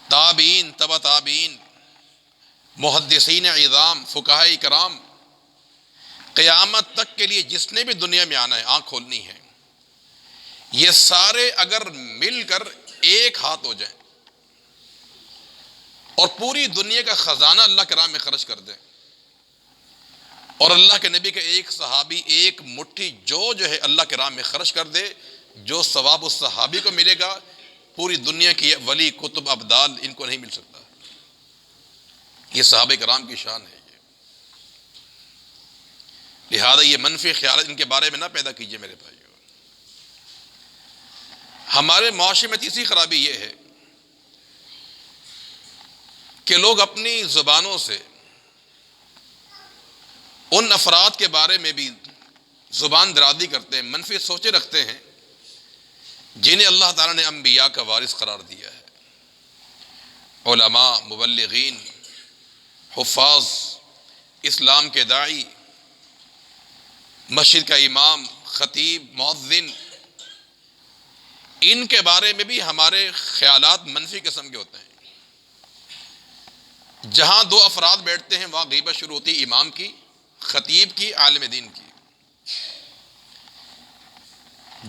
تابعین، تبع تابعین، محدثین عظام، فقہاء کرام، قیامت تک کے لیے جس نے بھی دنیا میں آنا ہے، آنکھ کھولنی ہے، یہ سارے اگر مل کر ایک ہاتھ ہو جائیں اور پوری دنیا کا خزانہ اللہ کے راہ میں خرچ کر دیں، اور اللہ کے نبی کے ایک صحابی ایک مٹھی جو ہے اللہ کے راہ میں خرچ کر دے، جو ثواب اس صحابی کو ملے گا پوری دنیا کی ولی، کتب، ابدال ان کو نہیں مل سکتا۔ یہ صحابہ کرام کی شان ہے۔ لہذا یہ منفی خیالات ان کے بارے میں نہ پیدا کیجیے میرے بھائیو۔ ہمارے معاشرے میں تیسری خرابی یہ ہے کہ لوگ اپنی زبانوں سے ان افراد کے بارے میں بھی زبان درازی کرتے ہیں، منفی سوچیں رکھتے ہیں جنہیں اللہ تعالیٰ نے انبیاء کا وارث قرار دیا ہے، علماء، مبلغین، حفاظ، اسلام کے داعی، مسجد کا امام، خطیب، مؤذن، ان کے بارے میں بھی ہمارے خیالات منفی قسم کے ہوتے ہیں۔ جہاں دو افراد بیٹھتے ہیں وہاں غیبت شروع ہوتی ہے، امام کی، خطیب کی، عالم دین کی۔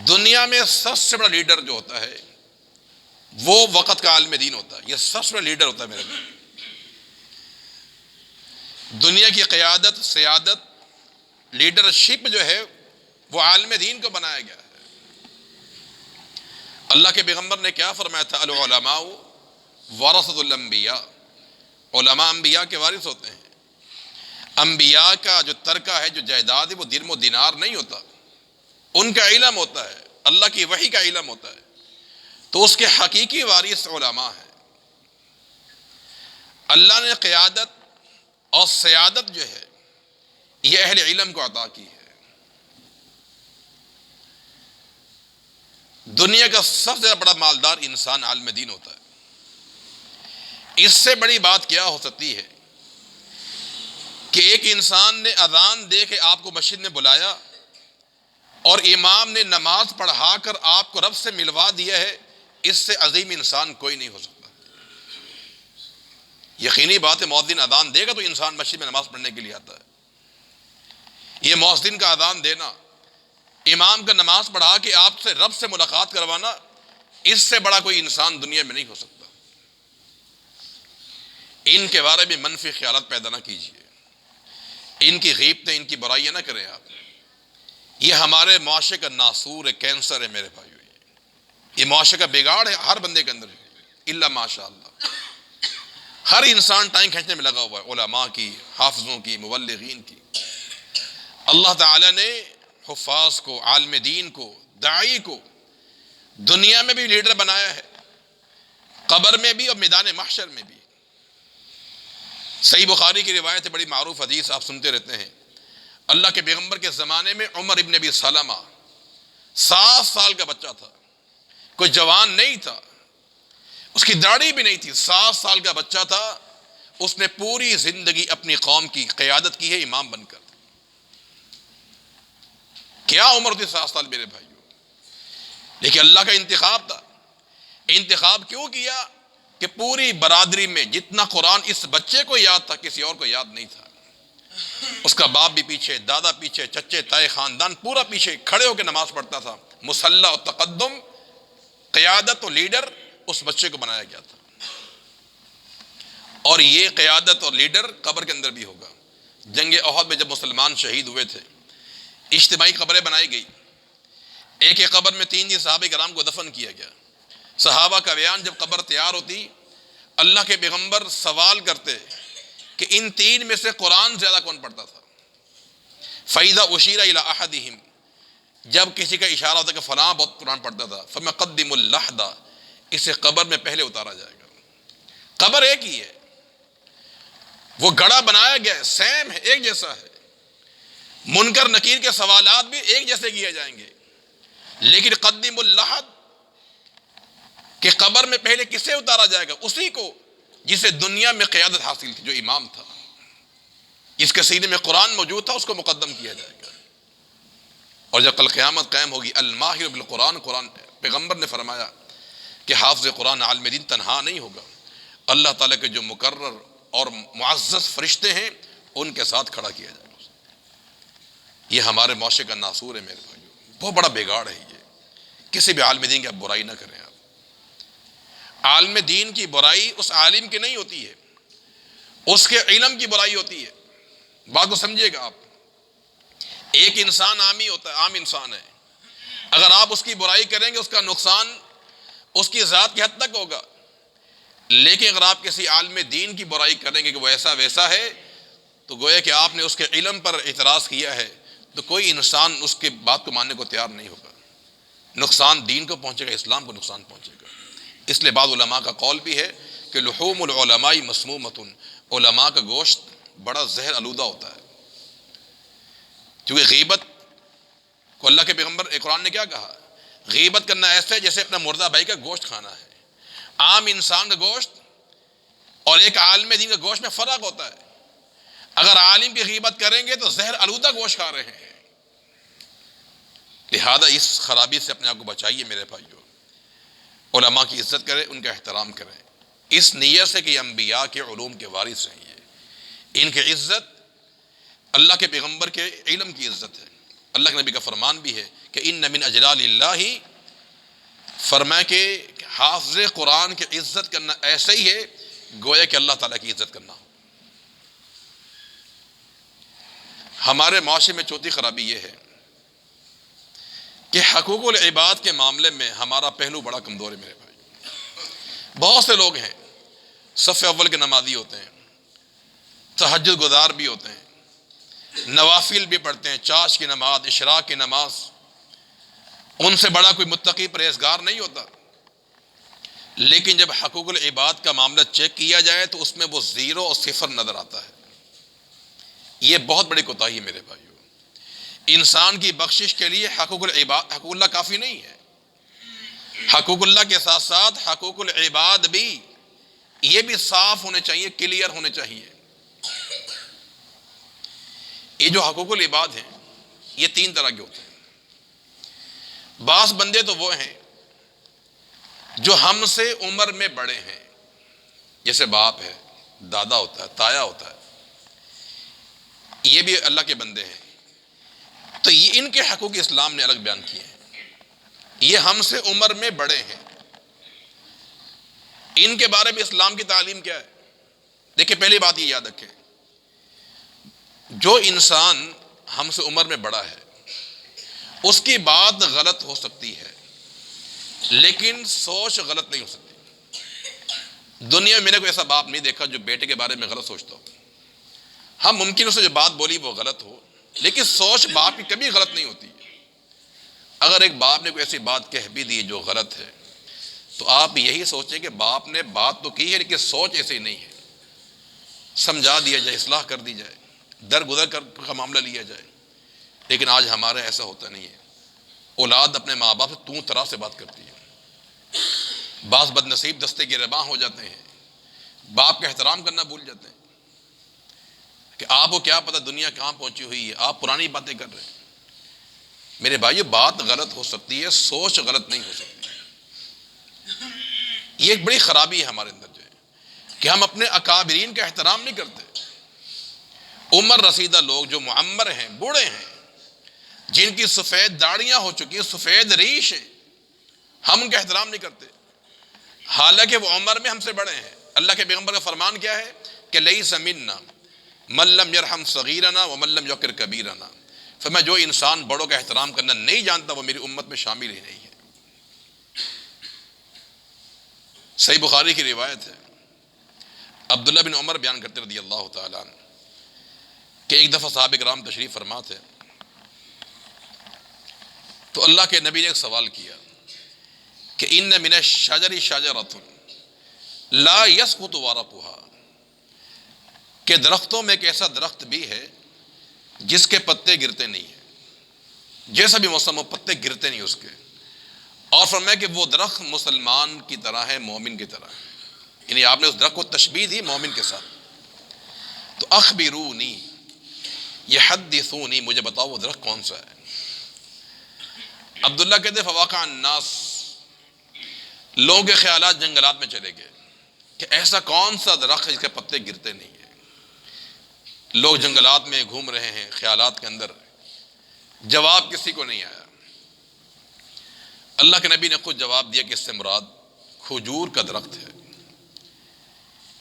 دنیا میں سب سے بڑا لیڈر جو ہوتا ہے وہ وقت کا عالم دین ہوتا ہے، یہ سب سے بڑا لیڈر ہوتا ہے میرے بھائی۔ دنیا کی قیادت، سیادت، لیڈرشپ جو ہے وہ عالم دین کو بنایا گیا ہے۔ اللہ کے پیغمبر نے کیا فرمایا تھا؟ العلماء ورثۃ الانبیاء، علماء انبیاء کے وارث ہوتے ہیں۔ انبیاء کا جو ترکہ ہے، جو جائیداد ہے، وہ درم و دینار نہیں ہوتا، ان کا علم ہوتا ہے، اللہ کی وحی کا علم ہوتا ہے، تو اس کے حقیقی وارث علماء ہیں۔ اللہ نے قیادت اور سیادت جو ہے یہ اہل علم کو عطا کی ہے۔ دنیا کا سب سے بڑا مالدار انسان عالم دین ہوتا ہے۔ اس سے بڑی بات کیا ہو سکتی ہے کہ ایک انسان نے اذان دے کے آپ کو مسجد میں بلایا اور امام نے نماز پڑھا کر آپ کو رب سے ملوا دیا ہے، اس سے عظیم انسان کوئی نہیں ہو سکتا۔ یقینی بات ہے، مؤذن اذان دے گا تو انسان مسجد میں نماز پڑھنے کے لیے آتا ہے۔ یہ مؤذن کا اذان دینا، امام کا نماز پڑھا کے آپ سے رب سے ملاقات کروانا، اس سے بڑا کوئی انسان دنیا میں نہیں ہو سکتا۔ ان کے بارے میں منفی خیالات پیدا نہ کیجیے، ان کی غیبتیں، ان کی برائیاں نہ کریں آپ۔ یہ ہمارے معاشرے کا ناسور ہے، کینسر ہے میرے بھائیو۔ یہ معاشرے کا بگاڑ ہے، ہر بندے کے اندر ہے، الا ماشاء اللہ۔ ہر انسان ٹائم کھینچنے میں لگا ہوا ہے، علماء کی، حافظوں کی، مبلغین کی۔ اللہ تعالیٰ نے حفاظ کو، عالم دین کو، داعی کو دنیا میں بھی لیڈر بنایا ہے، قبر میں بھی اور میدان محشر میں بھی۔ صحیح بخاری کی روایت ہے، بڑی معروف حدیث، آپ سنتے رہتے ہیں۔ اللہ کے پیغمبر کے زمانے میں عمر ابن ابی سلمہ 7 سال کا بچہ تھا، کوئی جوان نہیں تھا، اس کی داڑھی بھی نہیں تھی، 7 سال کا بچہ تھا، اس نے پوری زندگی اپنی قوم کی قیادت کی ہے امام بن کر۔ کیا عمر تھی 7 سال میرے بھائیو، لیکن اللہ کا انتخاب تھا۔ انتخاب کیوں کیا کہ پوری برادری میں جتنا قرآن اس بچے کو یاد تھا کسی اور کو یاد نہیں تھا۔ اس کا باپ بھی پیچھے، دادا پیچھے، چچے تائے خاندان پورا پیچھے کھڑے ہو کے نماز پڑھتا تھا۔ مصلی اور تقدم، قیادت اور لیڈر اس بچے کو بنایا گیا تھا، اور یہ قیادت اور لیڈر قبر کے اندر بھی ہوگا۔ جنگ احد میں جب مسلمان شہید ہوئے تھے، اجتماعی قبریں بنائی گئی، ایک ایک قبر میں 3 صحابہ کرام کو دفن کیا گیا۔ صحابہ کا بیان، جب قبر تیار ہوتی اللہ کے پیغمبر سوال کرتے کہ ان 3 میں سے قرآن زیادہ کون پڑھتا تھا؟ فَإِذَا أُشِيرَ إِلَىٰ أَحَدِهِمْ، جب کسی کا اشارہ ہوتا کہ فلاں بہت قرآن پڑھتا تھا، فَمَقَدِّمُ اللَّحْدَ، اسے قبر میں پہلے اتارا جائے گا۔ قبر ایک ہی ہے، وہ گڑھا بنایا گیا ہے، سیم ہے، ایک جیسا ہے، منکر نکیر کے سوالات بھی ایک جیسے کیے جائیں گے، لیکن قدم اللحد کہ قبر میں پہلے کسے اتارا جائے گا؟ اسی کو جسے دنیا میں قیادت حاصل تھی، جو امام تھا، جس کے سینے میں قرآن موجود تھا، اس کو مقدم کیا جائے گا۔ اور جب کل قیامت قائم ہوگی، الماہر بالقرآن، قرآن پیغمبر نے فرمایا کہ حافظ قرآن عالم دین تنہا نہیں ہوگا، اللہ تعالیٰ کے جو مقرر اور معزز فرشتے ہیں ان کے ساتھ کھڑا کیا جائے گا. یہ ہمارے معاشرے کا ناصور ہے میرے بھائیو، بہت بڑا بگاڑ ہے یہ. کسی بھی عالم دین کی آپ برائی نہ کریں. آپ عالم دین کی برائی اس عالم کی نہیں ہوتی ہے، اس کے علم کی برائی ہوتی ہے. بات کو سمجھیے گا. آپ ایک انسان عامی ہوتا ہے، عام انسان ہے، اگر آپ اس کی برائی کریں گے اس کا نقصان اس کی ذات کی حد تک ہوگا. لیکن اگر آپ کسی عالم دین کی برائی کریں گے کہ وہ ایسا ویسا ہے، تو گویا کہ آپ نے اس کے علم پر اعتراض کیا ہے، تو کوئی انسان اس کے بات کو ماننے کو تیار نہیں ہوگا. نقصان دین کو پہنچے گا، اسلام کو نقصان پہنچے گا. اس لیے بعض علماء کا قول بھی ہے کہ لحوم العلماء مسمومۃ، علماء کا گوشت بڑا زہر آلودہ ہوتا ہے. کیونکہ غیبت کو اللہ کے پیغمبر قرآن نے کیا کہا؟ غیبت کرنا ایسا ہے جیسے اپنا مردہ بھائی کا گوشت کھانا ہے. عام انسان کا گوشت اور ایک عالم دین کا گوشت میں فرق ہوتا ہے. اگر عالم کی غیبت کریں گے تو زہر آلودہ گوشت کھا رہے ہیں. لہذا اس خرابی سے اپنے آپ کو بچائیے میرے بھائیو. علماء کی عزت کریں، ان کا احترام کریں، اس نیت سے کہ انبیاء کے علوم کے وارث ہیں. یہ ان کی عزت اللہ کے پیغمبر کے علم کی عزت ہے. اللہ کے نبی کا فرمان بھی ہے کہ ان من اجلال اللہ، فرمایا کہ حافظ قرآن کی عزت کرنا ایسا ہی ہے گویا کہ اللہ تعالیٰ کی عزت کرنا ہو. ہمارے معاشرے میں چوتھی خرابی یہ ہے کہ حقوق العباد کے معاملے میں ہمارا پہلو بڑا کمزور ہے میرے بھائی. بہت سے لوگ ہیں صف اول کے نمازی ہوتے ہیں، تہجد گزار بھی ہوتے ہیں، نوافل بھی پڑھتے ہیں، چاش کی نماز، اشراق کی نماز. ان سے بڑا کوئی متقی پرہیزگار نہیں ہوتا. لیکن جب حقوق العباد کا معاملہ چیک کیا جائے تو اس میں وہ زیرو اور صفر نظر آتا ہے. یہ بہت بڑی کوتاہی ہے میرے بھائیو. انسان کی بخشش کے لیے حقوق اللہ کافی نہیں ہے. حقوق اللہ کے ساتھ ساتھ حقوق العباد بھی، یہ بھی صاف ہونے چاہیے، کلیئر ہونے چاہیے. یہ جو حقوق العباد ہیں یہ تین طرح کے ہوتے ہیں. بعض بندے تو وہ ہیں جو ہم سے عمر میں بڑے ہیں، جیسے باپ ہے، دادا ہوتا ہے، تایا ہوتا ہے، یہ بھی اللہ کے بندے ہیں. تو یہ ان کے حقوق اسلام نے الگ بیان کیے ہیں. یہ ہم سے عمر میں بڑے ہیں، ان کے بارے میں اسلام کی تعلیم کیا ہے؟ دیکھیں پہلی بات یہ یاد رکھیں، جو انسان ہم سے عمر میں بڑا ہے اس کی بات غلط ہو سکتی ہے لیکن سوچ غلط نہیں ہو سکتی. دنیا میں میں نے کوئی ایسا باپ نہیں دیکھا جو بیٹے کے بارے میں غلط سوچتا ہو. ہاں ممکن اسے جو بات بولی وہ غلط ہو، لیکن سوچ باپ کی کبھی غلط نہیں ہوتی. اگر ایک باپ نے کوئی ایسی بات کہہ بھی دی جو غلط ہے تو آپ یہی سوچیں کہ باپ نے بات تو کی ہے لیکن سوچ ایسی نہیں ہے. سمجھا دیا جائے، اصلاح کر دی جائے، درگزر کا معاملہ لیا جائے. لیکن آج ہمارے ایسا ہوتا نہیں ہے. اولاد اپنے ماں باپ سے تو طرح سے بات کرتی ہے. بعض بد نصیب دستے گرباں ہو جاتے ہیں، باپ کا احترام کرنا بھول جاتے ہیں کہ آپ کو کیا پتہ دنیا کہاں پہنچی ہوئی ہے، آپ پرانی باتیں کر رہے ہیں. میرے بھائی بات غلط ہو سکتی ہے، سوچ غلط نہیں ہو سکتی. یہ ایک بڑی خرابی ہے ہمارے اندر جو ہے کہ ہم اپنے اکابرین کا احترام نہیں کرتے. عمر رسیدہ لوگ جو معمر ہیں، بوڑھے ہیں، جن کی سفید داڑیاں ہو چکی ہیں، سفید ریش ہیں، ہم ان کا احترام نہیں کرتے حالانکہ وہ عمر میں ہم سے بڑے ہیں. اللہ کے پیغمبر کا فرمان کیا ہے کہ لیس منا من لم یرحم صغیرنا ومن لم یوقر کبیرنا. فرمایا جو انسان بڑوں کا احترام کرنا نہیں جانتا وہ میری امت میں شامل ہی نہیں ہے. صحیح بخاری کی روایت ہے، عبداللہ بن عمر بیان کرتے رضی اللہ تعالیٰ عنہ کہ ایک دفعہ صحابہ کرام تشریف فرما تھے تو اللہ کے نبی نے ایک سوال کیا کہ ان من الشجر شجرۃ لا یسقط ورقها، کہ درختوں میں ایک ایسا درخت بھی ہے جس کے پتے گرتے نہیں ہیں، جیسا بھی موسم ہو پتے گرتے نہیں اس کے. اور فرمایا کہ وہ درخت مسلمان کی طرح ہے، مومن کی طرح ہے. یعنی آپ نے اس درخت کو تشبیہ دی مومن کے ساتھ. تو اخبرونی یحدثونی، مجھے بتاؤ وہ درخت کون سا ہے. عبداللہ کہتے فواقع الناس، لوگوں کے خیالات جنگلات میں چلے گئے. کہ ایسا کون سا درخت ہے جس کے پتے گرتے نہیں ہیں. لوگ جنگلات میں گھوم رہے ہیں خیالات کے اندر، جواب کسی کو نہیں آیا. اللہ کے نبی نے خود جواب دیا کہ اس سے مراد کھجور کا درخت ہے،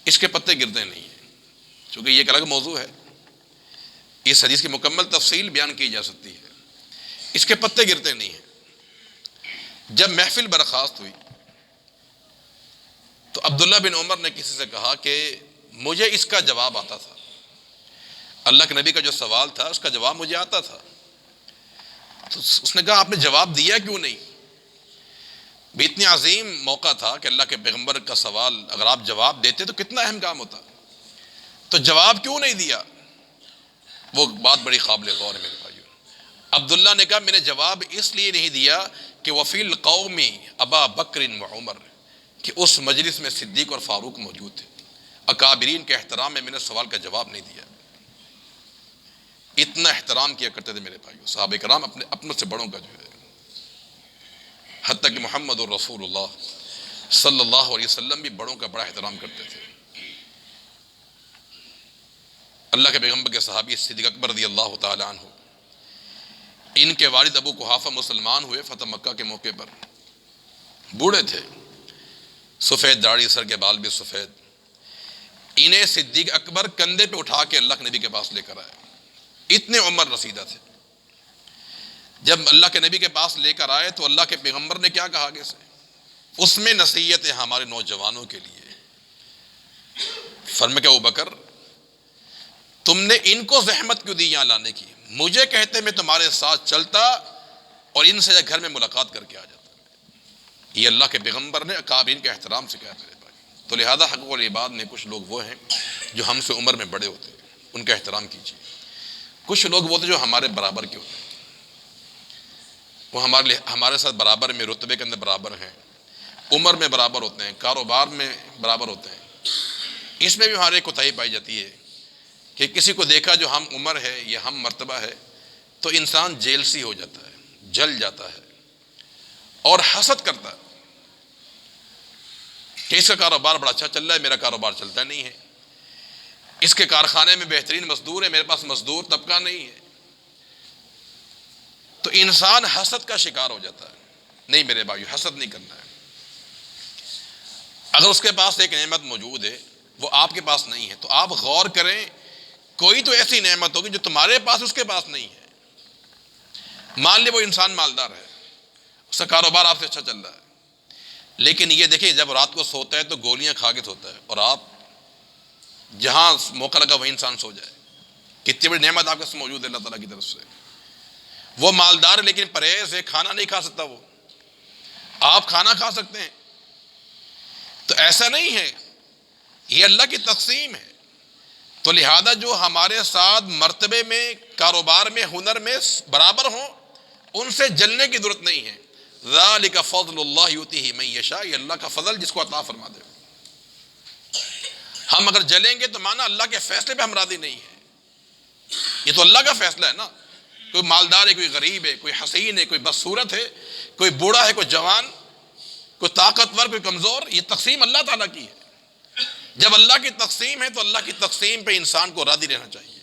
اس کے پتے گرتے نہیں ہیں. چونکہ یہ ایک الگ موضوع ہے، اس حدیث کی مکمل تفصیل بیان کی جا سکتی ہے. اس کے پتے گرتے نہیں ہیں. جب محفل برخاست ہوئی تو عبداللہ بن عمر نے کسی سے کہا کہ مجھے اس کا جواب آتا تھا، اللہ کے نبی کا جو سوال تھا اس کا جواب مجھے آتا تھا. تو اس نے کہا آپ نے جواب دیا کیوں نہیں؟ بھی اتنی عظیم موقع تھا کہ اللہ کے پیغمبر کا سوال اگر آپ جواب دیتے تو کتنا اہم کام ہوتا، تو جواب کیوں نہیں دیا؟ وہ بات بڑی قابل غور ہے میرے بھائیو. عبداللہ نے کہا میں نے جواب اس لیے نہیں دیا کہ وفی القوم ابا بکر و عمر، کہ اس مجلس میں صدیق اور فاروق موجود تھے، اکابرین کے احترام میں نے سوال کا جواب نہیں دیا. اتنا احترام کیا کرتے تھے میرے بھائیو صحابہ کرام اپنے سے بڑوں کا جو ہے، حتیٰ کہ محمد الرسول اللہ صلی اللہ علیہ وسلم بھی بڑوں کا بڑا احترام کرتے تھے. اللہ کے پیغمبر کے صحابی صدیق اکبر رضی اللہ تعالی عنہ، ان کے والد ابو قحافہ مسلمان ہوئے فتح مکہ کے موقع پر، بوڑھے تھے، سفید داڑھی، سر کے بال بھی سفید. انہیں صدیق اکبر کندھے پہ اٹھا کے اللہ کے نبی کے پاس لے کر آئے، اتنے عمر رسیدہ تھے. جب اللہ کے نبی کے پاس لے کر آئے تو اللہ کے پیغمبر نے کیا کہا آگے سے؟ اس میں نصیحت ہے ہمارے نوجوانوں کے لیے. فرمایا کہ ابوبکر تم نے ان کو زحمت کیوں دی یہاں لانے کی؟ مجھے کہتے میں تمہارے ساتھ چلتا اور ان سے گھر میں ملاقات کر کے آ جاتا. یہ اللہ کے پیغمبر نے اکابرین کے احترام سے کہا میرے بھائی. تو لہذا حقوق العباد میں کچھ لوگ وہ ہیں جو ہم سے عمر میں بڑے ہوتے ہیں، ان کا احترام کیجیے. کچھ لوگ وہ ہوتے جو ہمارے برابر کے ہوتے ہیں، وہ ہمارے ساتھ برابر میں رتبے کے اندر برابر ہیں، عمر میں برابر ہوتے ہیں، کاروبار میں برابر ہوتے ہیں. اس میں بھی ہمارے کوتاہی پائی جاتی ہے کہ کسی کو دیکھا جو ہم عمر ہے یا ہم مرتبہ ہے تو انسان جیلسی ہو جاتا ہے، جل جاتا ہے اور حسد کرتا ہے کہ اس کا کاروبار بڑا اچھا چل رہا ہے، میرا کاروبار چلتا نہیں ہے. اس کے کارخانے میں بہترین مزدور ہے، میرے پاس مزدور طبقہ نہیں ہے. تو انسان حسد کا شکار ہو جاتا ہے. نہیں میرے بھائیو، حسد نہیں کرنا ہے. اگر اس کے پاس ایک نعمت موجود ہے وہ آپ کے پاس نہیں ہے تو آپ غور کریں، کوئی تو ایسی نعمت ہوگی جو تمہارے پاس اس کے پاس نہیں ہے. مان لے وہ انسان مالدار ہے، اس کا کاروبار آپ سے اچھا چل رہا ہے، لیکن یہ دیکھیں جب رات کو سوتا ہے تو گولیاں کھا کے سوتا ہے، اور آپ جہاں موقع لگا وہیں انسان سو جائے. کتنی بڑی نعمت آپ کے پاس موجود ہے اللہ تعالیٰ کی طرف سے. وہ مالدار ہے لیکن پرہیز ہے، کھانا نہیں کھا سکتا. وہ آپ کھانا کھا سکتے ہیں. تو ایسا نہیں ہے، یہ اللہ کی تقسیم ہے. تو لہذا جو ہمارے ساتھ مرتبے میں، کاروبار میں، ہنر میں برابر ہوں، ان سے جلنے کی ضرورت نہیں ہے. ذالک فضل اللہ یؤتیہ من یشاء، یہ اللہ کا فضل جس کو عطا فرما دے. ہم اگر جلیں گے تو مانا اللہ کے فیصلے پہ ہم راضی نہیں ہیں. یہ تو اللہ کا فیصلہ ہے نا. کوئی مالدار ہے، کوئی غریب ہے، کوئی حسین ہے، کوئی بدصورت ہے، کوئی بوڑھا ہے، کوئی جوان، کوئی طاقتور، کوئی کمزور، یہ تقسیم اللہ تعالیٰ کی ہے. جب اللہ کی تقسیم ہے تو اللہ کی تقسیم پہ انسان کو راضی رہنا چاہیے.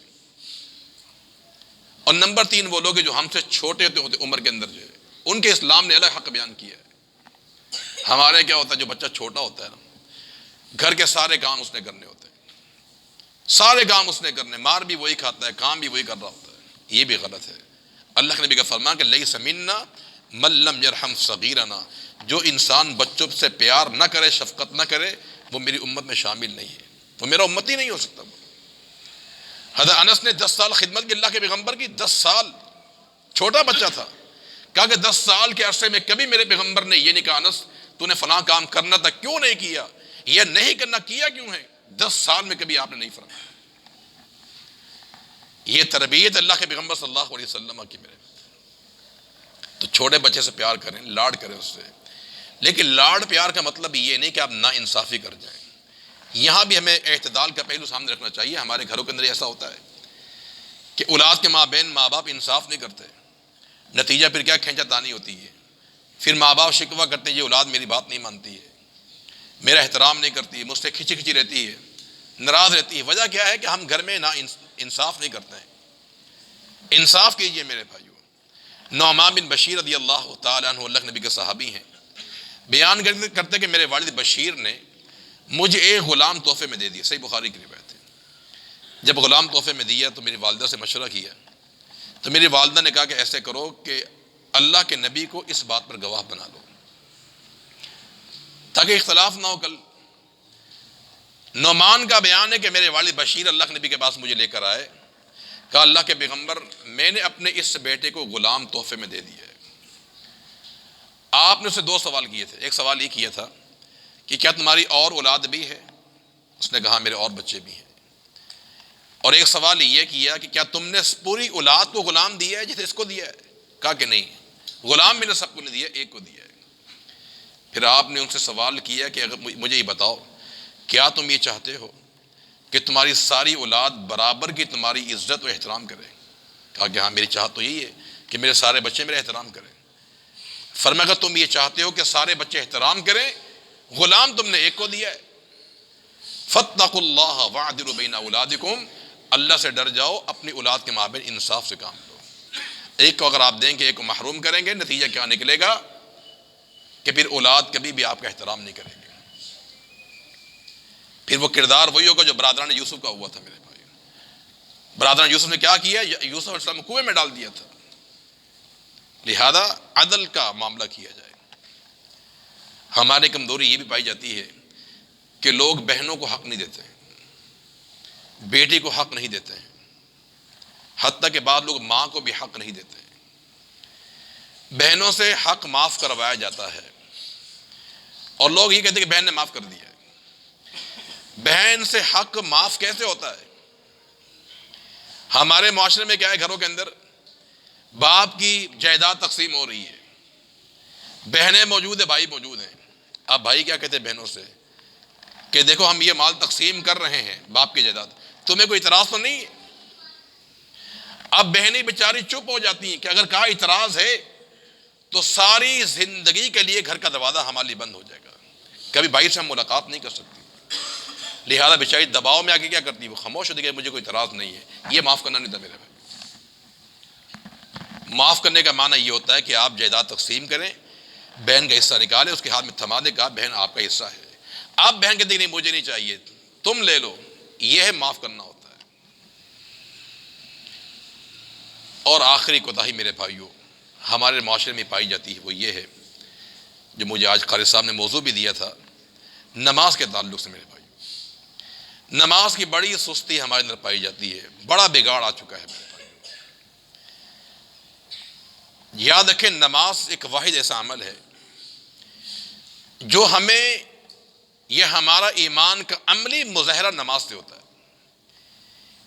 اور نمبر 3 وہ لوگ جو ہم سے چھوٹے ہوتے عمر کے اندر جو ہے، ان کے اسلام نے الگ حق بیان کیا ہے. ہمارے کیا ہوتا ہے، جو بچہ چھوٹا ہوتا ہے نا، گھر کے سارے کام اس نے کرنے ہوتے ہیں، سارے کام اس نے کرنے، مار بھی وہی کھاتا ہے، کام بھی وہی کر رہا ہوتا ہے. یہ بھی غلط ہے. اللہ کے نبی کا فرمان کہ لیس منا من لم یرحم صغیرنا، جو انسان بچوں سے پیار نہ کرے، شفقت نہ کرے، وہ میری امت میں شامل نہیں ہے، وہ میرا امتی نہیں ہو سکتا. حضرت انس نے 10 سال خدمت کی اللہ کے پیغمبر کی. 10 سال، چھوٹا بچہ تھا. کہا کہ 10 سال کے عرصے میں کبھی میرے پیغمبر نے یہ نہیں کہا انس تو نے فلاں کام کرنا تھا کیوں نہیں کیا، یہ نہیں کرنا کیا کیوں ہے. 10 سال میں کبھی آپ نے نہیں فرمایا. یہ تربیت اللہ کے پیغمبر صلی اللہ علیہ وسلم کی. میرے تو چھوٹے بچے سے پیار کریں، لاڈ کریں اس سے، لیکن لاڈ پیار کا مطلب یہ نہیں کہ آپ نا انصافی کر جائیں. یہاں بھی ہمیں اعتدال کا پہلو سامنے رکھنا چاہیے. ہمارے گھروں کے اندر ایسا ہوتا ہے کہ اولاد کے مابین ماں باپ انصاف نہیں کرتے، نتیجہ پھر کیا، کھینچا تانی ہوتی ہے. پھر ماں باپ شکوہ کرتے ہیں یہ اولاد میری بات نہیں مانتی ہے، میرا احترام نہیں کرتی، مجھ سے کھچی کھچی رہتی ہے، ناراض رہتی ہے۔ وجہ کیا ہے کہ ہم گھر میں نا انصاف نہیں کرتے ہیں۔ انصاف کیجئے میرے بھائیو۔ نعمان بن بشیر رضی اللہ تعالیٰ عنہ اللہ کے نبی کے صحابی ہیں، بیان کرتے کہ میرے والد بشیر نے مجھے ایک غلام تحفے میں دے دیا۔ صحیح بخاری کی روایت ہے۔ جب غلام تحفے میں دیا تو میری والدہ سے مشورہ کیا، تو میری والدہ نے کہا کہ ایسے کرو کہ اللہ کے نبی کو اس بات پر گواہ بنا لو تاکہ اختلاف نہ ہو کل۔ نعمان کا بیان ہے کہ میرے والد بشیر اللہ کے نبی کے پاس مجھے لے کر آئے، کہا اللہ کے پیغمبر میں نے اپنے اس بیٹے کو غلام تحفے میں دے دیا ہے۔ آپ نے اسے دو سوال کیے تھے۔ ایک سوال یہ کیا تھا کہ کیا تمہاری اور اولاد بھی ہے؟ اس نے کہا میرے اور بچے بھی ہیں۔ اور ایک سوال یہ کیا کہ کیا تم نے پوری اولاد کو غلام دیا ہے جسے اس کو دیا ہے؟ کہا کہ نہیں، غلام میں نے سب کو نہیں دیا، ایک کو دیا ہے۔ پھر آپ نے ان سے سوال کیا کہ اگر مجھے یہ بتاؤ کیا تم یہ چاہتے ہو کہ تمہاری ساری اولاد برابر کی تمہاری عزت و احترام کرے؟ کہا کہ ہاں میری چاہت تو یہی ہے کہ میرے سارے بچے میرے احترام کریں۔ فرمایا اگر تم یہ چاہتے ہو کہ سارے بچے احترام کریں، غلام تم نے ایک کو دیا ہے، فاتقوا اللہ واعدلوا بین اولادکم، اللہ سے ڈر جاؤ، اپنی اولاد کے مابین انصاف سے کام لو۔ ایک کو اگر آپ دیں گے ایک کو محروم کریں گے، نتیجہ کیا نکلے گا کہ پھر اولاد کبھی بھی آپ کا احترام نہیں کریں گے۔ پھر وہ کردار وہی ہوگا جو برادران یوسف کا ہوا تھا میرے بھائی۔ برادران یوسف نے کیا کیا؟ یوسف علیہ السلام کو کنویں میں ڈال دیا تھا۔ لہذا عدل کا معاملہ کیا جائے۔ ہمارے کمزوری یہ بھی پائی جاتی ہے کہ لوگ بہنوں کو حق نہیں دیتے ہیں، بیٹی کو حق نہیں دیتے ہیں، حتیٰ کہ بعض لوگ ماں کو بھی حق نہیں دیتے ہیں۔ بہنوں سے حق معاف کروایا جاتا ہے اور لوگ یہ کہتے ہیں کہ بہن نے معاف کر دیا ہے۔ بہن سے حق معاف کیسے ہوتا ہے؟ ہمارے معاشرے میں کیا ہے، گھروں کے اندر باپ کی جائیداد تقسیم ہو رہی ہے، بہنیں موجود ہیں، بھائی موجود ہیں۔ اب بھائی کیا کہتے ہیں بہنوں سے کہ دیکھو ہم یہ مال تقسیم کر رہے ہیں، باپ کی جائیداد، تمہیں کوئی اعتراض تو نہیں ہے؟ اب بہنیں بیچاری چپ ہو جاتی ہیں کہ اگر کہا اعتراض ہے تو ساری زندگی کے لیے گھر کا دروازہ ہمارے لیے بند ہو جائے گا، کبھی بھائی سے ہم ملاقات نہیں کر سکتی۔ لہذا بیچاری دباؤ میں آ کے کیا کرتی ہے، وہ خاموش ہوتی ہے کہ مجھے کوئی اعتراض نہیں ہے۔ یہ معاف کرنا نہیں تھا میرے بھائی۔ معاف کرنے کا معنی یہ ہوتا ہے کہ آپ جائیداد تقسیم کریں، بہن کا حصہ نکالیں، اس کے ہاتھ میں تھما دیں، کہا بہن آپ کا حصہ ہے۔ آپ بہن کہتے ہیں نہیں مجھے نہیں چاہیے، تم لے لو، یہ ہے معاف کرنا ہوتا ہے۔ اور آخری کوتاہی میرے بھائیوں ہمارے معاشرے میں پائی جاتی ہے، وہ یہ ہے جو مجھے آج قاری صاحب نے موضوع بھی دیا تھا، نماز کے تعلق سے میرے بھائی۔ نماز کی بڑی سستی ہمارے اندر پائی جاتی ہے، بڑا بگاڑ آ چکا ہے میرے بھائی۔ یاد رکھیں نماز ایک واحد ایسا عمل ہے جو ہمیں، یہ ہمارا ایمان کا عملی مظاہرہ نماز سے ہوتا ہے۔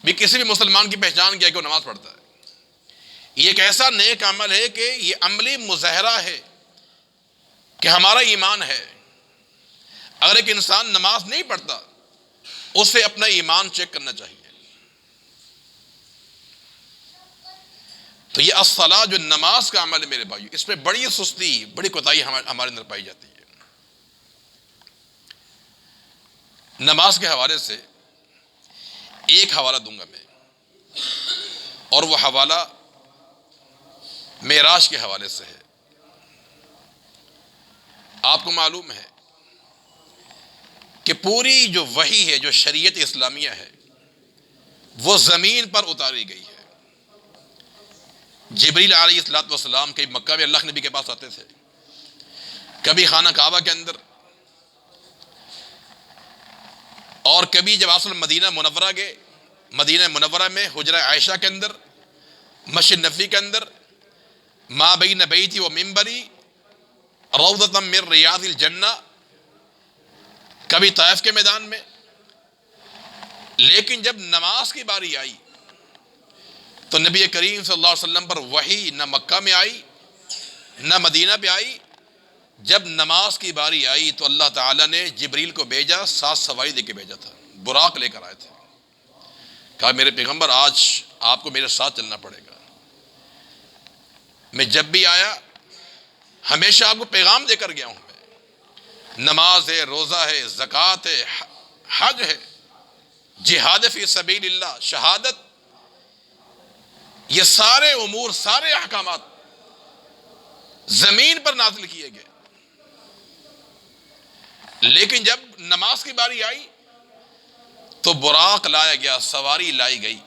بھی کسی بھی مسلمان کی پہچان کیا کہ وہ نماز پڑھتا ہے۔ یہ ایک ایسا نیک عمل ہے کہ یہ عملی مظاہرہ ہے کہ ہمارا ایمان ہے۔ اگر ایک انسان نماز نہیں پڑھتا اسے اپنا ایمان چیک کرنا چاہیے۔ تو یہ الصلاۃ جو نماز کا عمل ہے میرے بھائیو، اس میں بڑی سستی، بڑی کوتاہی ہمارے اندر پائی جاتی ہے۔ نماز کے حوالے سے ایک حوالہ دوں گا میں، اور وہ حوالہ معراج کے حوالے سے ہے۔ آپ کو معلوم ہے کہ پوری جو وحی ہے، جو شریعت اسلامیہ ہے، وہ زمین پر اتاری گئی ہے۔ جبریل علیہ السلام کبھی مکہ میں اللہ کے نبی کے پاس آتے تھے، کبھی خانہ کعبہ کے اندر، اور کبھی جب آپ مدینہ منورہ گئے، مدینہ منورہ میں حجرہ عائشہ کے اندر، مسجد نبوی کے اندر، ما بین بیتی و منبری روضۃ من ریاض الجنہ، کبھی طائف کے میدان میں۔ لیکن جب نماز کی باری آئی تو نبی کریم صلی اللہ علیہ وسلم پر وحی نہ مکہ میں آئی نہ مدینہ پہ آئی۔ جب نماز کی باری آئی تو اللہ تعالیٰ نے جبریل کو بھیجا، 7 سواری دے کے بھیجا تھا، براق لے کر آئے تھے۔ کہا میرے پیغمبر آج آپ کو میرے ساتھ چلنا پڑے گا، میں جب بھی آیا ہمیشہ آپ کو پیغام دے کر گیا ہوں میں، نماز ہے، روزہ ہے، زکوٰۃ ہے، حج ہے، جہاد فی سبیل اللہ، شہادت، یہ سارے امور، سارے احکامات زمین پر نازل کیے گئے. لیکن جب نماز کی باری آئی تو براق لایا گیا، سواری لائی گئی.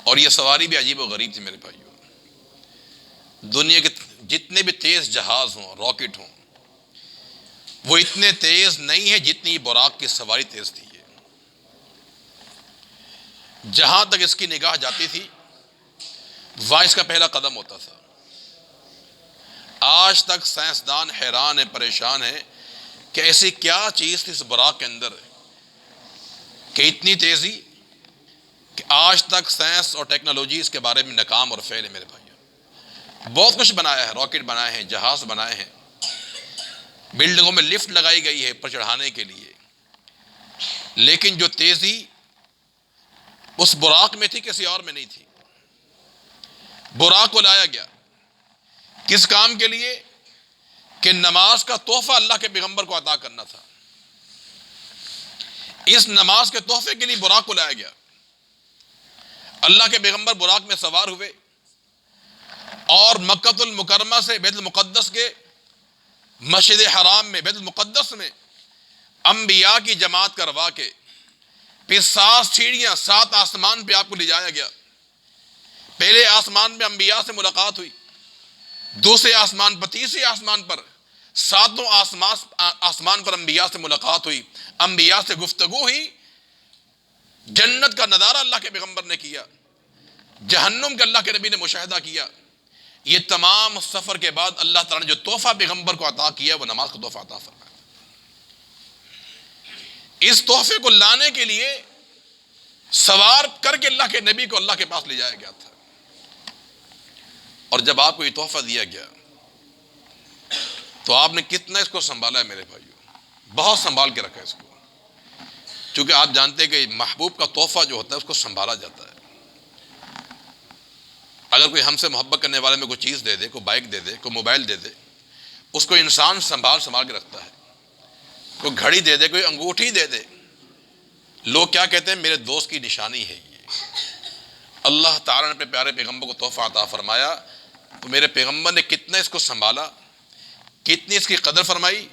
اور یہ سواری بھی عجیب و غریب تھی میرے بھائیوں. دنیا کے جتنے بھی تیز جہاز ہوں، راکٹ ہوں، وہ اتنے تیز نہیں ہیں جتنی براق کی سواری تیز تھی. جہاں تک اس کی نگاہ جاتی تھی وہاں اس کا پہلا قدم ہوتا تھا. آج تک سائنسدان حیران ہیں، پریشان ہیں کہ ایسی کیا چیز تھی اس براق کے اندر کہ اتنی تیزی، کہ آج تک سائنس اور ٹیکنالوجی اس کے بارے میں ناکام اور فیل ہے میرے بھائیوں. بہت کچھ بنایا ہے، راکٹ بنائے ہیں، جہاز بنائے ہیں، بلڈنگوں میں لفٹ لگائی گئی ہے پر چڑھانے کے لیے، لیکن جو تیزی اس براق میں تھی کسی اور میں نہیں تھی. براق کو لایا گیا کس کام کے لیے؟ کہ نماز کا تحفہ اللہ کے پیغمبر کو عطا کرنا تھا. اس نماز کے تحفے کے لیے براق کو لایا گیا. اللہ کے پیغمبر براق میں سوار ہوئے اور مکہ المکرمہ سے بیت المقدس کے مسجد حرام میں، بیت المقدس میں انبیاء کی جماعت کروا کے پھر 7 سیڑھیاں 7 آسمان پہ آپ کو لے جایا گیا. پہلے آسمان پہ انبیاء سے ملاقات ہوئی، دوسرے آسمان پر، تیسرے آسمان پر، 7 آسمان پر انبیاء سے ملاقات ہوئی، انبیاء سے گفتگو ہوئی. جنت کا نظارہ اللہ کے پیغمبر نے کیا، جہنم کا اللہ کے نبی نے مشاہدہ کیا. یہ تمام سفر کے بعد اللہ تعالیٰ نے جو تحفہ پیغمبر کو عطا کیا وہ نماز کا تحفہ عطا فرمایا. اس تحفے کو لانے کے لیے سوار کر کے اللہ کے نبی کو اللہ کے پاس لے جایا گیا تھا. اور جب آپ کو یہ تحفہ دیا گیا تو آپ نے کتنا اس کو سنبھالا ہے میرے بھائیو، بہت سنبھال کے رکھا ہے اس کو. چونکہ آپ جانتے ہیں کہ محبوب کا تحفہ جو ہوتا ہے اس کو سنبھالا جاتا ہے. اگر کوئی ہم سے محبت کرنے والے میں کوئی چیز دے دے، کوئی بائک دے دے، کوئی موبائل دے دے، اس کو انسان سنبھال کے رکھتا ہے. کوئی گھڑی دے دے، کوئی انگوٹھی دے دے، لوگ کیا کہتے ہیں؟ میرے دوست کی نشانی ہے یہ. اللہ تعالیٰ نے اپنے پیارے پیغمبر کو تحفہ عطا فرمایا تو میرے پیغمبر نے کتنا اس کو سنبھالا، کتنی اس کی قدر فرمائی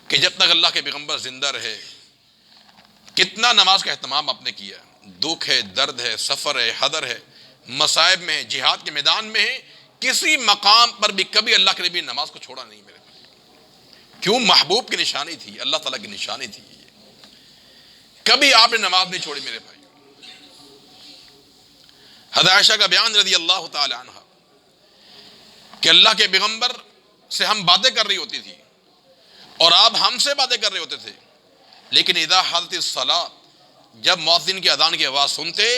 کہ جب تک اللہ کے پیغمبر زندہ رہے کتنا نماز کا اہتمام آپ نے کیا. دکھ ہے، درد ہے، سفر ہے، حضر ہے، مصائب میں ہے، جہاد کے میدان میں ہے، کسی مقام پر بھی کبھی اللہ کے نبی نماز کو چھوڑا نہیں میرے بھائی. کیوں؟ محبوب کی نشانی تھی، اللہ تعالیٰ کی نشانی تھی. کبھی آپ نے نماز نہیں چھوڑی میرے بھائی. حضرت عائشہ کا بیان رضی اللہ تعالی عنہ کہ اللہ کے پیغمبر سے ہم باتیں کر رہی ہوتی تھی اور آپ ہم سے باتیں کر رہے ہوتے تھے، لیکن اذا حضرت الصلاۃ، جب مؤذن کی اذان کی آواز سنتے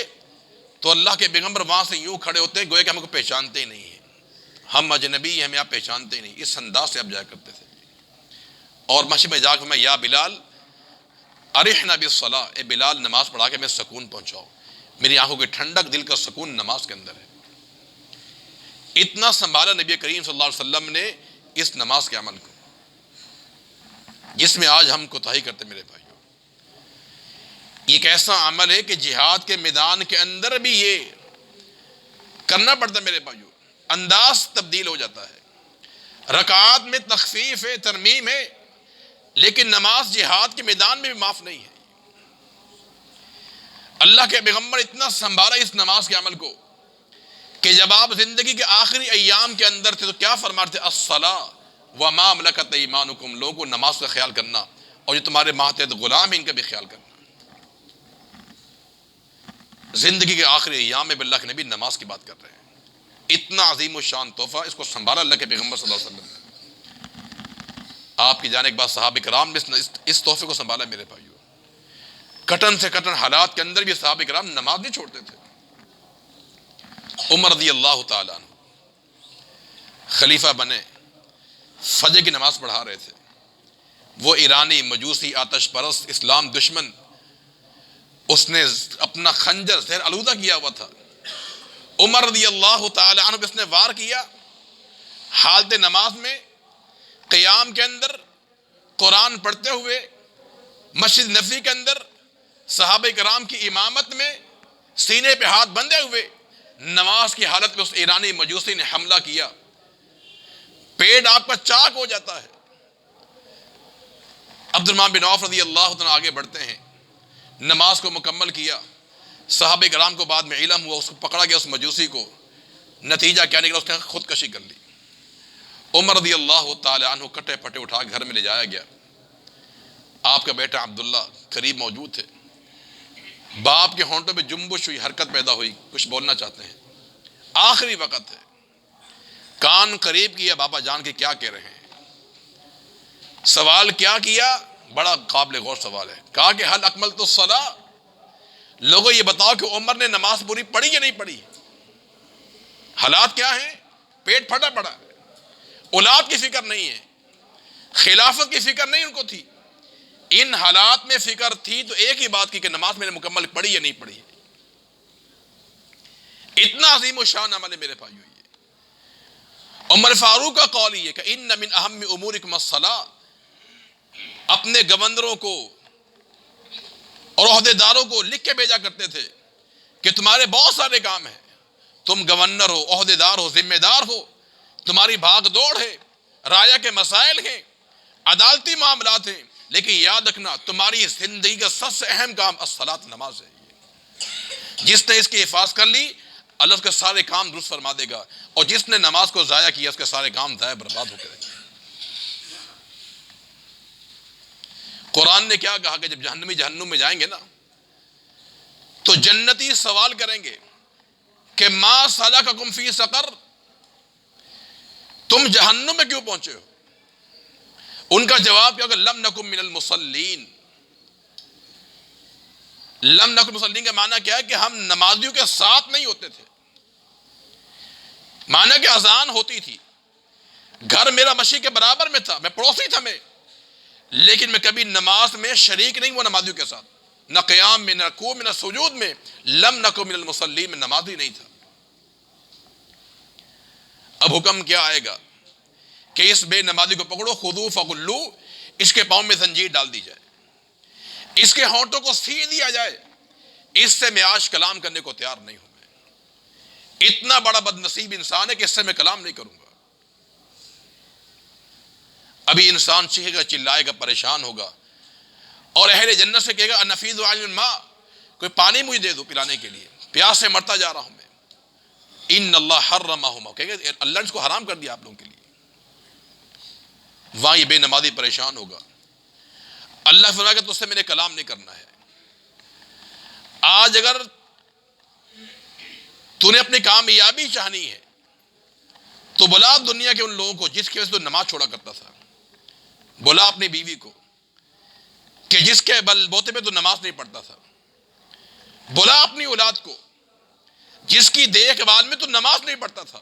تو اللہ کے پیغمبر وہاں سے یوں کھڑے ہوتے گویا کہ ہم کو پہچانتے ہی نہیں ہیں، ہم اجنبی ہیں، ہمیں آپ پہچانتے ہی نہیں. اس انداز سے آپ جایا کرتے تھے. اور مسجد میں جا کے میں یا بلال ارحنا بالصلاۃ، اے بلال نماز پڑھا کے میں سکون پہنچاؤ، میری آنکھوں کی ٹھنڈک، دل کا سکون نماز کے اندر ہے. اتنا سنبھالا نبی کریم صلی اللہ علیہ وسلم نے اس نماز کے عمل کو، جس میں آج ہم کوتاہی کرتے میرے بھائیوں. یہ ایک ایسا عمل ہے کہ جہاد کے میدان کے اندر بھی یہ کرنا پڑتا ہے میرے بھائیوں. انداز تبدیل ہو جاتا ہے، رکعات میں تخفیف ہے، ترمیم ہے، لیکن نماز جہاد کے میدان میں بھی معاف نہیں ہے. اللہ کے پیغمبر اتنا سنبھالا اس نماز کے عمل کو کہ جب آپ زندگی کے آخری ایام کے اندر تھے تو کیا فرماتے تھے؟ الصلاۃ وما ملکت ایمانکم، لوگوں کو نماز کا خیال کرنا اور جو تمہارے ماتحت غلام ہیں ان کا بھی خیال کرنا. زندگی کے آخری ایام میں اللہ کے نبی نماز کی بات کر رہے ہیں. اتنا عظیم و شان تحفہ، اس کو سنبھالا اللہ کے پیغمبر صلی اللہ علیہ وسلم نے. آپ کی جانب کے بعد صحابہ کرام نے اس تحفے کو سنبھالا میرے بھائیوں. کٹن سے کٹن حالات کے اندر بھی صحابہ کرام نماز نہیں چھوڑتے تھے. عمر رضی اللہ تعالیٰ عنہ خلیفہ بنے، فجر کی نماز پڑھا رہے تھے. وہ ایرانی مجوسی آتش پرست اسلام دشمن، اس نے اپنا خنجر زہر آلودہ کیا ہوا تھا. عمر رضی اللہ تعالیٰ عنہ پہ اس نے وار کیا حالت نماز میں قیام کے اندر قرآن پڑھتے ہوئے مسجد نبوی کے اندر صحابہ کرام کی امامت میں سینے پہ ہاتھ بندھے ہوئے نماز کی حالت میں اس ایرانی مجوسی نے حملہ کیا، پیٹ آپ کا چاک ہو جاتا ہے۔ عبد الرحمن بن عوف رضی اللہ عنہ آگے بڑھتے ہیں، نماز کو مکمل کیا، صحابہ کرام کو بعد میں علم ہوا، اس کو پکڑا گیا اس مجوسی کو، نتیجہ کیا نکلا؟ اس نے خودکشی کر لی۔ عمر رضی اللہ تعالی عنہ کٹے پٹے اٹھا گھر میں لے جایا گیا۔ آپ کا بیٹا عبداللہ قریب موجود تھے، باپ کے ہونٹوں پہ جنبش ہوئی، حرکت پیدا ہوئی، کچھ بولنا چاہتے ہیں، آخری وقت ہے، کان قریب کیا، بابا جان کے کیا کہہ رہے ہیں؟ سوال کیا کیا؟ بڑا قابل غور سوال ہے۔ کہا کہ حل اکملت الصلاۃ، لوگوں یہ بتاؤ کہ عمر نے نماز پوری پڑھی یا نہیں پڑھی؟ حالات کیا ہیں؟ پیٹ پھٹا پڑا ہے، اولاد کی فکر نہیں ہے، خلافت کی فکر نہیں ان کو تھی، ان حالات میں فکر تھی تو ایک ہی بات کی کہ نماز میں نے مکمل پڑھی یا نہیں پڑھی۔ اتنا عظیم و شان عمل ہے میرے بھائیو یہ۔ عمر فاروق کا قول یہ کہ ان من اہم امورکم الصلاۃ، اپنے گورنروں کو اور عہدیداروں کو لکھ کے بھیجا کرتے تھے کہ تمہارے بہت سارے کام ہیں، تم گورنر ہو، عہدیدار ہو، ذمہ دار ہو، تمہاری بھاگ دوڑ ہے، رعایا کے مسائل ہیں، عدالتی معاملات ہیں، لیکن یاد رکھنا تمہاری زندگی کا سب سے اہم کام الصلاۃ، نماز ہے۔ جس نے اس کی حفاظت کر لی اللہ اس کے سارے کام درست فرما دے گا، اور جس نے نماز کو ضائع کیا اس کے سارے کام ضائع برباد ہو کے رہیں گے۔ قرآن نے کیا کہا کہ جب جہنمی جہنم میں جائیں گے نا تو جنتی سوال کریں گے کہ ما سلککم فی سقر، تم جہنم میں کیوں پہنچے ہو؟ ان کا جواب کیا ہوگا؟ لم نکن من المصلین۔ لم نکن مسلین کا معنی کیا ہے کہ ہم نمازیوں کے ساتھ نہیں ہوتے تھے، معنی کہ اذان ہوتی تھی، گھر میرا مسجد کے برابر میں تھا، میں پڑوسی تھا میں، لیکن میں کبھی نماز میں شریک نہیں ہوا نمازیوں کے ساتھ، نہ قیام میں، نہ رکوع میں، نہ سجود میں۔ لم نکن من المصلین میں نمازی نہیں تھا۔ اب حکم کیا آئے گا کہ اس بے نمازی کو پکڑو، خذو فغلو، اس کے پاؤں میں زنجیر ڈال دی جائے، اس کے ہونٹوں کو سی دیا جائے، اس سے میں آج کلام کرنے کو تیار نہیں ہوں۔ میں اتنا بڑا بد نصیب انسان ہے کہ اس سے میں کلام نہیں کروں گا۔ ابھی انسان چیخے گا، چلائے گا، پریشان ہوگا، اور اہل جنت سے کہے گا انفیض علی الماء، کوئی پانی مجھے دے دو پلانے کے لیے، پیاس سے مرتا جا رہا ہوں میں۔ ان اللہ حرمہما، کہے گا اللہ نے اس کو حرام کر دیا آپ لوگوں کے لیے۔ وہاں یہ بے نمازی پریشان ہوگا، اللہ فرمائے گا تو اس سے میں نے کلام نہیں کرنا ہے۔ آج اگر تو نے اپنی کامیابی چاہنی ہے تو بلا دنیا کے ان لوگوں کو جس کی وجہ سے تو نماز چھوڑا کرتا تھا، بلا اپنی بیوی کو کہ جس کے بل بوتے پہ تو نماز نہیں پڑھتا تھا، بلا اپنی اولاد کو جس کی دیکھ بھال میں تو نماز نہیں پڑھتا تھا،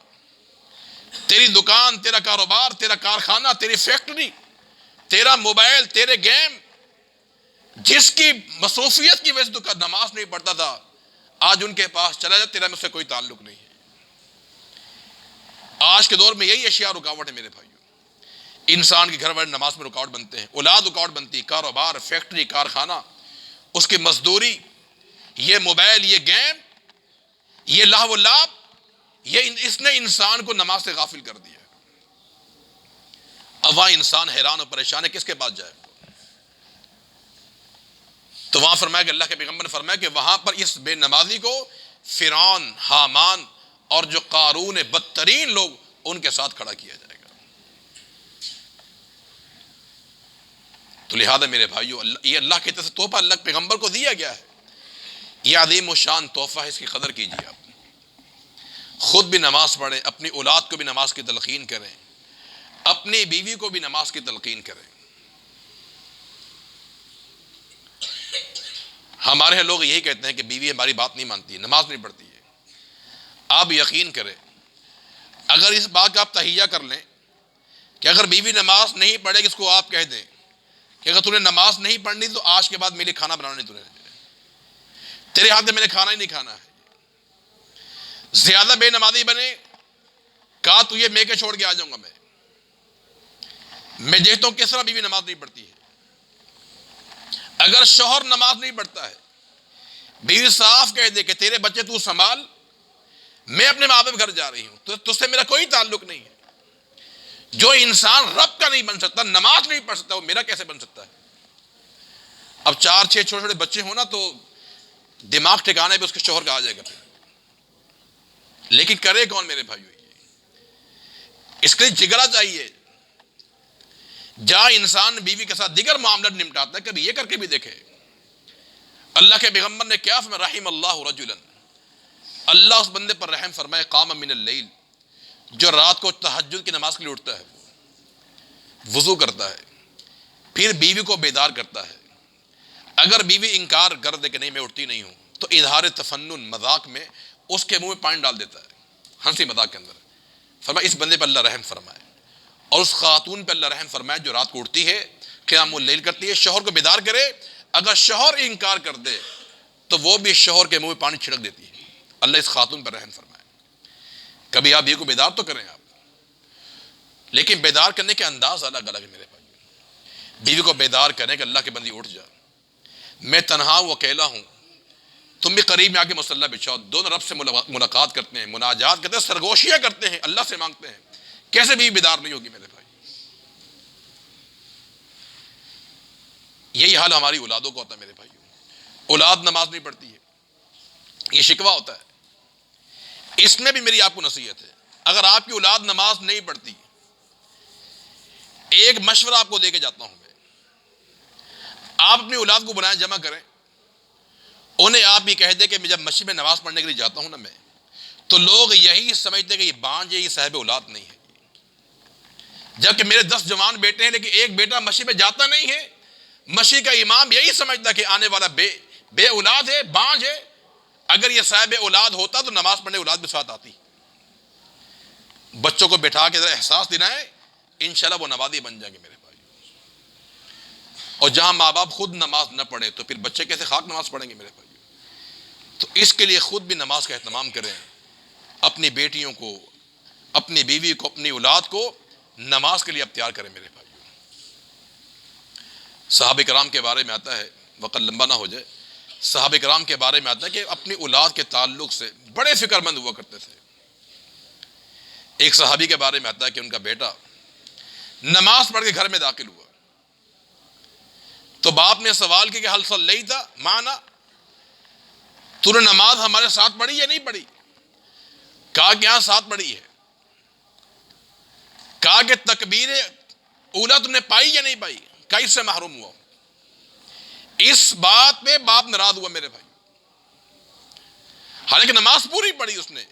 تیری دکان، تیرا کاروبار، تیرا کارخانہ، تیری فیکٹری، تیرا موبائل، تیرے گیم، جس کی مصروفیت کی وجہ سے تو نماز نہیں پڑھتا تھا، آج ان کے پاس چلا جا، تیرا مجھ سے کوئی تعلق نہیں ہے۔ آج کے دور میں یہی اشیاء رکاوٹ ہے میرے بھائیو۔ انسان کے گھر والے نماز میں رکاوٹ بنتے ہیں، اولاد رکاوٹ بنتی ہے، کاروبار، فیکٹری، کارخانہ، اس کی مزدوری، یہ موبائل، یہ گیم، یہ لہو و لعب، یہ اس نے انسان کو نماز سے غافل کر دیا۔ اب وہاں انسان حیران اور پریشان ہے، کس کے پاس جائے؟ تو وہاں فرمایا کہ اللہ کے پیغمبر نے فرمایا کہ وہاں پر اس بے نمازی کو فرعون، حامان اور جو قارون بدترین لوگ، ان کے ساتھ کھڑا کیا جائے گا۔ تو لہذا میرے بھائیو، یہ اللہ کی طرف سے تحفہ اللہ کے پیغمبر کو دیا گیا ہے، یہ عظیم و شان تحفہ ہے، اس کی قدر کیجیے۔ آپ خود بھی نماز پڑھیں، اپنی اولاد کو بھی نماز کی تلقین کریں، اپنی بیوی کو بھی نماز کی تلقین کریں۔ ہمارے یہاں لوگ یہی کہتے ہیں کہ بیوی ہماری بات نہیں مانتی ہے، نماز نہیں پڑھتی ہے۔ آپ یقین کریں، اگر اس بات کا آپ تہیہ کر لیں کہ اگر بیوی نماز نہیں پڑھے گی، اس کو آپ کہہ دیں کہ اگر تُو نے نماز نہیں پڑھنی تو آج کے بعد میرے کھانا بنانا نہیں، تیرے ہاتھ میں میں نے کھانا ہی نہیں کھانا ہے۔ زیادہ بے نمازی بنے کہا تجھے میں کے چھوڑ کے آ جاؤں گا میں دیکھتا ہوں کس طرح بیوی نماز نہیں پڑھتی ہے. اگر شوہر نماز نہیں پڑھتا ہے، بیوی صاف کہہ دے کہ تیرے بچے تو سنبھال، میں اپنے ماں باپ گھر جا رہی ہوں، تو تجھ سے میرا کوئی تعلق نہیں ہے. جو انسان رب کا نہیں بن سکتا، نماز نہیں پڑھ سکتا، وہ میرا کیسے بن سکتا ہے؟ اب 4-6 چھوٹے چھوٹے بچے ہوں نا تو دماغ ٹھکانے پہ اس کے شوہر کا آ جائے گا پھر. لیکن کرے کون میرے بھائیو؟ اس کے لیے جگرا چاہیے. جہاں انسان بیوی کے ساتھ دیگر معاملات نمٹاتا ہے، کبھی یہ کر کے بھی دیکھے. اللہ کے پیغمبر نے کیا فرمایا؟ رحم اللہ رجلا، اللہ اس بندے پر رحم فرمائے، قام من اللیل، جو رات کو تہجد کی نماز کے لیے اٹھتا ہے، وضو کرتا ہے، پھر بیوی کو بیدار کرتا ہے. اگر بیوی انکار کر دے کہ نہیں میں اٹھتی نہیں ہوں، تو اظہار تفنن، مذاق میں اس کے منہ میں پانی ڈال دیتا ہے، ہنسی مذاق کے اندر. فرمایا اس بندے پر اللہ رحم فرمائے. اور اس خاتون پہ اللہ رحم فرمائے جو رات کو اٹھتی ہے، قیام اللیل کرتی ہے، شوہر کو بیدار کرے. اگر شوہر انکار کر دے تو وہ بھی شوہر کے منہ میں پانی چھڑک دیتی ہے. اللہ اس خاتون پر رحم فرمائے. کبھی آپ بیوی کو بیدار تو کریں آپ، لیکن بیدار کرنے کے انداز الگ الگ ہے میرے بھائی. بیوی کو بیدار کریں کہ اللہ کے بندی اٹھ جا، میں تنہا ہوں، اکیلا ہوں، تم بھی قریب میں آ کے مصلی بچھاؤ. دونوں رب سے ملاقات کرتے ہیں، مناجات کرتے ہیں، سرگوشیاں کرتے ہیں، اللہ سے مانگتے ہیں. کیسے بھی بیدار نہیں ہوگی میرے بھائی؟ یہی حال ہماری اولادوں کو ہوتا ہے میرے بھائی. اولاد نماز نہیں پڑھتی ہے، یہ شکوہ ہوتا ہے. اس میں بھی میری آپ کو نصیحت ہے، اگر آپ کی اولاد نماز نہیں پڑھتی، ایک مشورہ آپ کو دے کے جاتا ہوں میں. آپ اپنی اولاد کو بلائیں، جمع کریں، انہیں آپ یہ کہہ دیں کہ میں جب مسجد میں نماز پڑھنے کے لیے جاتا ہوں نا میں، تو لوگ یہی سمجھتے کہ یہ بانج ہے، یہ صاحب اولاد نہیں ہے. جبکہ میرے 10 جوان بیٹے ہیں، لیکن ایک بیٹا مسجد میں جاتا نہیں ہے. مسجد کا امام یہی سمجھتا کہ آنے والا بے اولاد ہے، بانج ہے. اگر یہ صاحب اولاد ہوتا تو نماز پڑھنے اولاد بھی ساتھ آتی. بچوں کو بٹھا کے ذرا احساس دلائیں، انشاءاللہ وہ نمازی بن جائیں گے میرے بھائی. اور جہاں ماں باپ خود نماز نہ پڑھے تو پھر بچے کیسے خاک نماز پڑھیں گے میرے بھائی؟ تو اس کے لیے خود بھی نماز کا اہتمام کریں. اپنی بیٹیوں کو، اپنی بیوی کو، اپنی اولاد کو نماز کے لیے اختیار کریں میرے بھائی. صحابہ کرام کے بارے میں آتا ہے، وقت لمبا نہ ہو جائے، صحابہ کرام کے بارے میں آتا ہے کہ اپنی اولاد کے تعلق سے بڑے فکر مند ہوا کرتے تھے. ایک صحابی کے بارے میں آتا ہے کہ ان کا بیٹا نماز پڑھ کے گھر میں داخل ہوا تو باپ نے سوال کیا کہ حل صلیت معنا، تو نے نماز ہمارے ساتھ پڑھی یا نہیں پڑھی؟ کہا کہ ہاں ساتھ پڑھی ہے. کہا کہ تکبیر اولا تم نے پائی یا نہیں پائی؟ کہیں سے محروم ہوا. اس بات پہ باپ ناراض ہوا میرے بھائی، حالانکہ نماز پوری پڑھی اس نے.